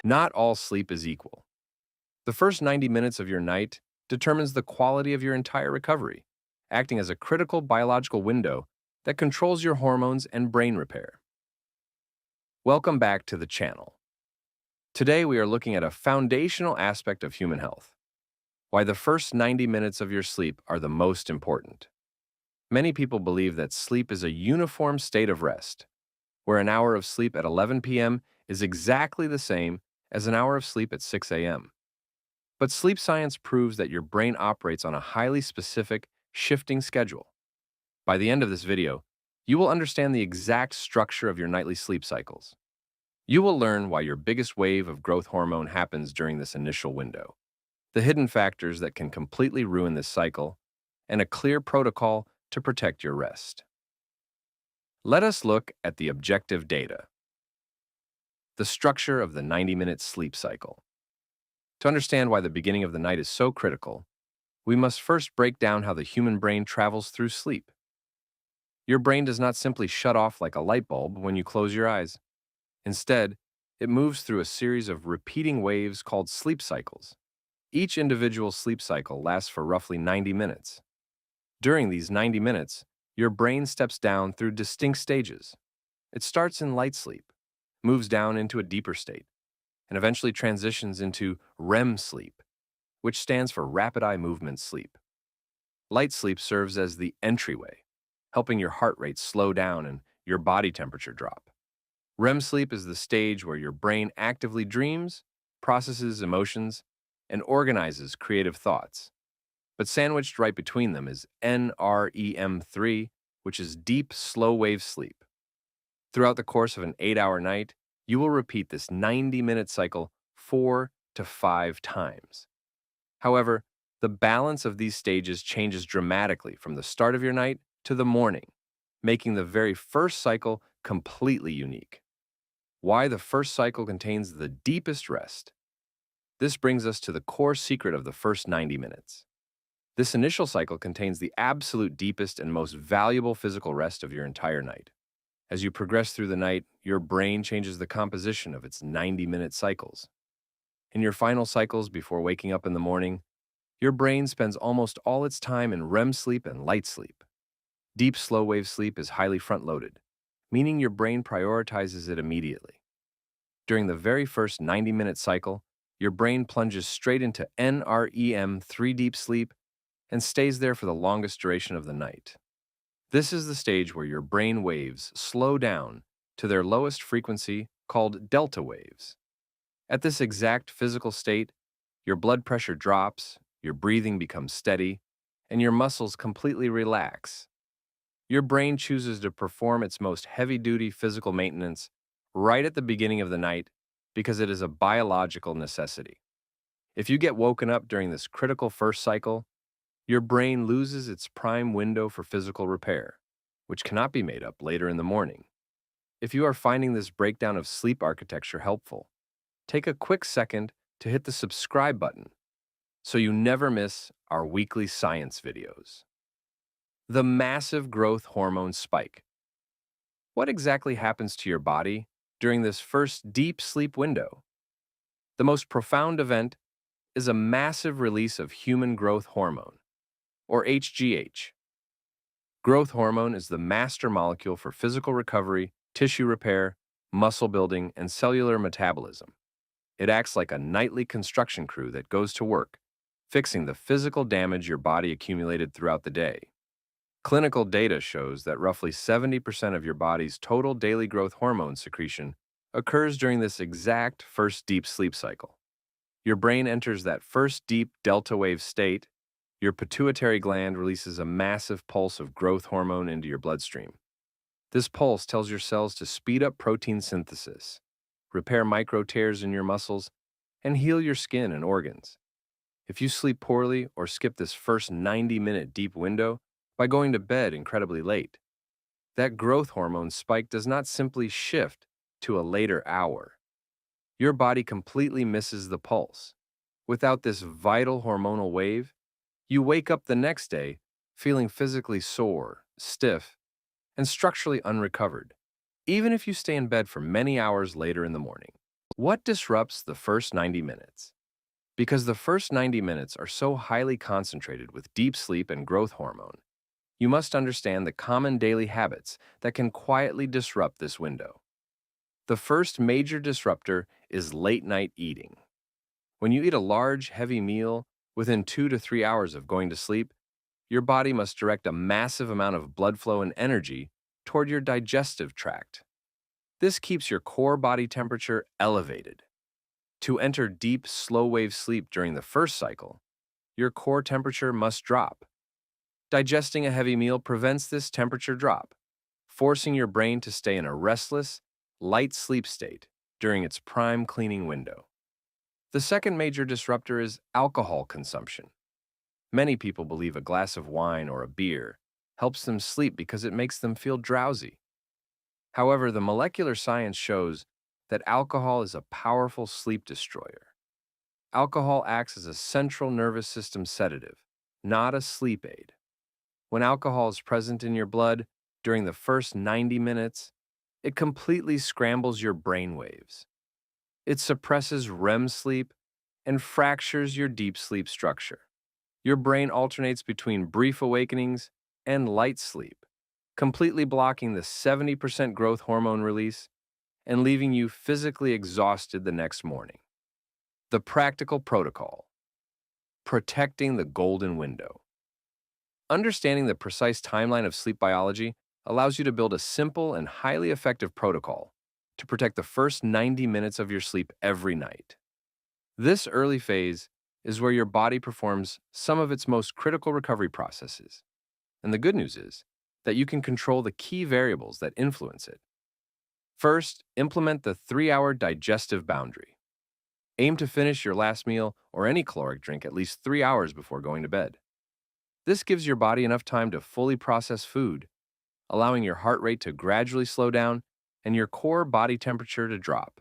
Not all sleep is equal. The first 90 minutes of your night determines the quality of your entire recovery, acting as a critical biological window that controls your hormones and brain repair. Welcome back to the channel. Today we are looking at a foundational aspect of human health: why the first 90 minutes of your sleep are the most important. Many people believe that sleep is a uniform state of rest, where an hour of sleep at 11 p.m. is exactly the same as an hour of sleep at 6 a.m. But sleep science proves that your brain operates on a highly specific, shifting schedule. By the end of this video, you will understand the exact structure of your nightly sleep cycles. You will learn why your biggest wave of growth hormone happens during this initial window, the hidden factors that can completely ruin this cycle, and a clear protocol to protect your rest. Let us look at the objective data. The structure of the 90-minute sleep cycle. To understand why the beginning of the night is so critical, we must first break down how the human brain travels through sleep. Your brain does not simply shut off like a light bulb when you close your eyes. Instead, it moves through a series of repeating waves called sleep cycles. Each individual sleep cycle lasts for roughly 90 minutes. During these 90 minutes, your brain steps down through distinct stages. It starts in light sleep, moves down into a deeper state, and eventually transitions into REM sleep, which stands for rapid eye movement sleep. Light sleep serves as the entryway, helping your heart rate slow down and your body temperature drop. REM sleep is the stage where your brain actively dreams, processes emotions, and organizes creative thoughts. But sandwiched right between them is NREM3, which is deep, slow-wave sleep. Throughout the course of an 8-hour night, you will repeat this 90-minute cycle 4 to 5 times. However, the balance of these stages changes dramatically from the start of your night to the morning, making the very first cycle completely unique. Why the first cycle contains the deepest rest. This brings us to the core secret of the first 90 minutes. This initial cycle contains the absolute deepest and most valuable physical rest of your entire night. As you progress through the night, your brain changes the composition of its 90-minute cycles. In your final cycles before waking up in the morning, your brain spends almost all its time in REM sleep and light sleep. Deep slow-wave sleep is highly front-loaded, meaning your brain prioritizes it immediately. During the very first 90-minute cycle, your brain plunges straight into NREM3 deep sleep and stays there for the longest duration of the night. This is the stage where your brain waves slow down to their lowest frequency, called delta waves. At this exact physical state, your blood pressure drops, your breathing becomes steady, and your muscles completely relax. Your brain chooses to perform its most heavy-duty physical maintenance right at the beginning of the night because it is a biological necessity. If you get woken up during this critical first cycle, your brain loses its prime window for physical repair, which cannot be made up later in the morning. If you are finding this breakdown of sleep architecture helpful, take a quick second to hit the subscribe button so you never miss our weekly science videos. The massive growth hormone spike. What exactly happens to your body during this first deep sleep window? The most profound event is a massive release of human growth hormone, or HGH. Growth hormone is the master molecule for physical recovery, tissue repair, muscle building, and cellular metabolism. It acts like a nightly construction crew that goes to work, fixing the physical damage your body accumulated throughout the day. Clinical data shows that roughly 70% of your body's total daily growth hormone secretion occurs during this exact first deep sleep cycle. Your brain enters that first deep delta wave state. Your pituitary gland releases a massive pulse of growth hormone into your bloodstream. This pulse tells your cells to speed up protein synthesis, repair micro tears in your muscles, and heal your skin and organs. If you sleep poorly or skip this first 90-minute deep window by going to bed incredibly late, that growth hormone spike does not simply shift to a later hour. Your body completely misses the pulse. Without this vital hormonal wave, you wake up the next day feeling physically sore, stiff, and structurally unrecovered, even if you stay in bed for many hours later in the morning. What disrupts the first 90 minutes? Because the first 90 minutes are so highly concentrated with deep sleep and growth hormone, you must understand the common daily habits that can quietly disrupt this window. The first major disruptor is late night eating. When you eat a large, heavy meal within 2 to 3 hours of going to sleep, your body must direct a massive amount of blood flow and energy toward your digestive tract. This keeps your core body temperature elevated. To enter deep, slow wave sleep during the first cycle, your core temperature must drop. Digesting a heavy meal prevents this temperature drop, forcing your brain to stay in a restless, light sleep state during its prime cleaning window. The second major disruptor is alcohol consumption. Many people believe a glass of wine or a beer helps them sleep because it makes them feel drowsy. However, the molecular science shows that alcohol is a powerful sleep destroyer. Alcohol acts as a central nervous system sedative, not a sleep aid. When alcohol is present in your blood during the first 90 minutes, it completely scrambles your brain waves. It suppresses REM sleep and fractures your deep sleep structure. Your brain alternates between brief awakenings and light sleep, completely blocking the 70% growth hormone release and leaving you physically exhausted the next morning. The practical protocol: protecting the golden window. Understanding the precise timeline of sleep biology allows you to build a simple and highly effective protocol to protect the first 90 minutes of your sleep every night. This early phase is where your body performs some of its most critical recovery processes. And the good news is that you can control the key variables that influence it. First, implement the 3-hour digestive boundary. Aim to finish your last meal or any caloric drink at least 3 hours before going to bed. This gives your body enough time to fully process food, allowing your heart rate to gradually slow down and your core body temperature to drop.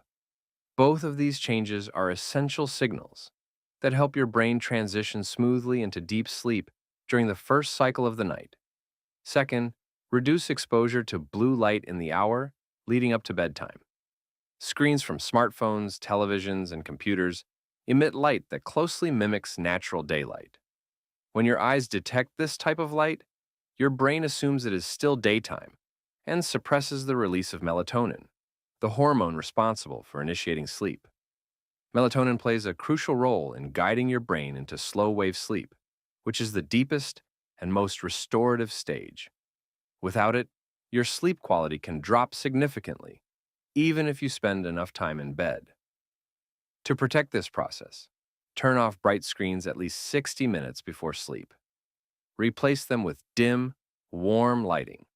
Both of these changes are essential signals that help your brain transition smoothly into deep sleep during the first cycle of the night. Second, reduce exposure to blue light in the hour leading up to bedtime. Screens from smartphones, televisions, and computers emit light that closely mimics natural daylight. When your eyes detect this type of light, your brain assumes it is still daytime and suppresses the release of melatonin, the hormone responsible for initiating sleep. Melatonin plays a crucial role in guiding your brain into slow-wave sleep, which is the deepest and most restorative stage. Without it, your sleep quality can drop significantly, even if you spend enough time in bed. To protect this process, turn off bright screens at least 60 minutes before sleep. Replace them with dim, warm lighting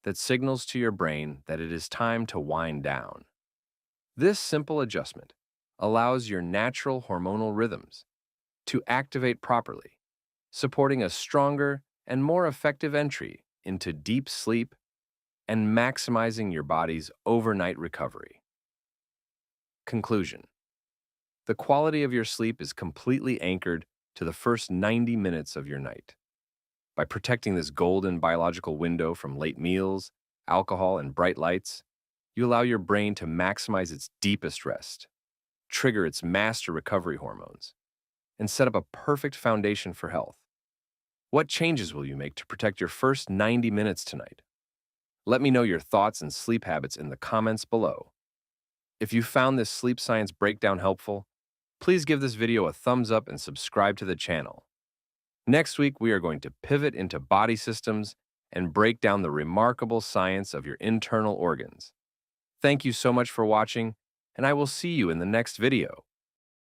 that signals to your brain that it is time to wind down. This simple adjustment allows your natural hormonal rhythms to activate properly, supporting a stronger and more effective entry into deep sleep and maximizing your body's overnight recovery. Conclusion: the quality of your sleep is completely anchored to the first 90 minutes of your night. By protecting this golden biological window from late meals, alcohol, and bright lights, you allow your brain to maximize its deepest rest, trigger its master recovery hormones, and set up a perfect foundation for health. What changes will you make to protect your first 90 minutes tonight? Let me know your thoughts and sleep habits in the comments below. If you found this sleep science breakdown helpful, please give this video a thumbs up and subscribe to the channel. Next week, we are going to pivot into body systems and break down the remarkable science of your internal organs. Thank you so much for watching, and I will see you in the next video.